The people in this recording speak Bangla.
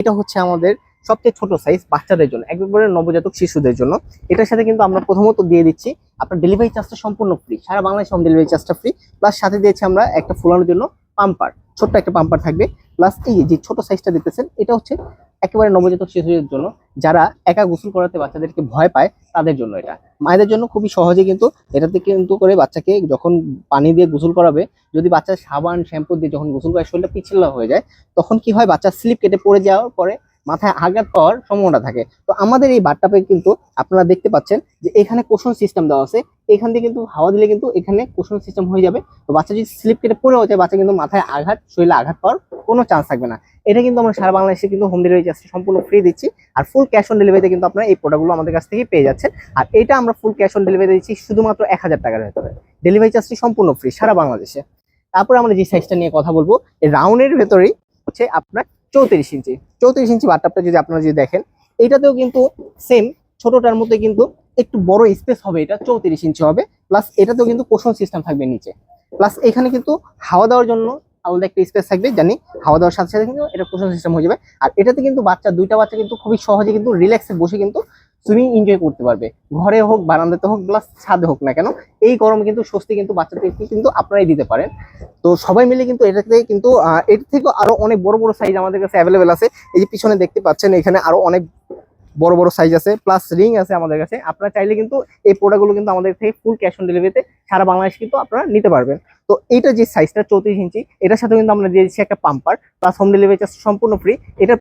এটা হচ্ছে আমাদের সবচেয়ে ছোট সাইজ বাচ্চাদের জন্য, একবারে নবজাতক শিশুদের জন্য। এটার সাথে কিন্তু আমরা প্রথমত দিয়ে দিচ্ছি আপনার ডেলিভারি চার্জটা সম্পূর্ণ ফ্রি, সারা বাংলাদেশে হোম ডেলিভারি চার্জটা ফ্রি। প্লাস সাথে দিয়েছি আমরা একটা ফুলানোর জন্য পাম্পার, ছোট্ট একটা পাম্পার থাকবে। প্লাস এই যে ছোট সাইজটা দিতেছেন, এটা হচ্ছে একেবারে নবজাতক শিশুদের জন্য, যারা একা গোসল করাতে বাচ্চাদেরকে ভয় পায় তাদের জন্য। এটা মায়েদের জন্য খুবই সহজে কিন্তু এটাতে কিন্তু করে বাচ্চাকে যখন পানি দিয়ে গোসল করাবে, যদি বাচ্চা সাবান শ্যাম্পু দিয়ে যখন গোসল করে শরীরটা পিছলা হয়ে যায়, তখন কি হয়, বাচ্চা স্লিপ কেটে পড়ে যাওয়ার পরে মাথায় আঘাত পাওয়ার সম্ভাবনা থাকে। তো আমাদের এই বাথটাবে কিন্তু আপনারা দেখতে পাচ্ছেন যে এখানে কোশন সিস্টেম দেওয়া আছে, এখান থেকে কিন্তু হাওয়া দিলে কিন্তু এখানে কোশন সিস্টেম হয়ে যাবে। তো বাচ্চা যদি স্লিপ কেটে পড়েও যায়, বাচ্চা কিন্তু মাথায় আঘাত, শরীরে আঘাত পাওয়ার কোনো চান্স থাকবে না। এটা কিন্তু আমরা সারা বাংলাদেশে কিন্তু হোম ডেলিভারি চার্জ সম্পূর্ণ ফ্রি দিচ্ছি। আর ফুল ক্যাশ অন ডেলিভারিতে কিন্তু আপনারা এই প্রোডাক্টগুলো আমাদের কাছ থেকে পেয়ে যাচ্ছেন। আর এটা আমরা ফুল ক্যাশ অন ডেলিভারি দিচ্ছি শুধুমাত্র 1000 টাকার ভেতরে, ডেলিভারি চার্জটি সম্পূর্ণ ফ্রি সারা বাংলাদেশে। তারপর আমরা যে সাইজটা নিয়ে কথা বলবো, এই রাউন্ডের ভেতরেই হচ্ছে আপনার 34 ইঞ্চি। 34 ইঞ্চি বাথটাবটা যদি আপনারা যদি দেখেন, এইটাতেও কিন্তু সেম ছোটটার মধ্যে কিন্তু একটু বড় স্পেস হবে, এটা 34 ইঞ্চি হবে। প্লাস এটাতেও কিন্তু পোষণ সিস্টেম থাকবে নিচে। প্লাস এখানে কিন্তু হাওয়া দেওয়ার জন্য আলাদা একটা স্পেস থাকবে, জানি হাওয়া দেওয়ার সাথে সাথে কিন্তু এটা পোষণ সিস্টেম হয়ে যাবে। আর এটাতে কিন্তু দুইটা বাচ্চা কিন্তু খুবই সহজে কিন্তু রিল্যাক্সে বসে কিন্তু সুইমিং এনজয় করতে পারবে, ঘরে হোক বারান্দাতে হোক প্লাস ছাদে হোক না কেন। এই গরমে কিন্তু স্বস্তি কিন্তু বাচ্চাদেরকে কিন্তু আপনারাই দিতে পারেন। তো সবাই মিলে কিন্তু এটাতে কিন্তু এর থেকে আরো অনেক বড় বড় সাইজ আমাদের কাছে অ্যাভেলেবেল আছে। এই যে পিছনে দেখতে পাচ্ছেন, এখানে আরো অনেক বড় বড় সাইজ আছে, প্লাস রিং আছে আমাদের কাছে। আপনারা চাইলে কিন্তু এই প্রোডাক্টগুলো কিন্তু আমাদের থেকে ফুল ক্যাশ অন ডেলিভারিতে সারা বাংলাদেশ কিন্তু আপনারা নিতে পারবেন। তো এইটা যে সাইজটা 34 ইঞ্চি, এটার সাথে কিন্তু আমরা দিয়ে দিচ্ছি একটা pumper, plus home delivery charge সম্পূর্ণ ফ্রি। এটা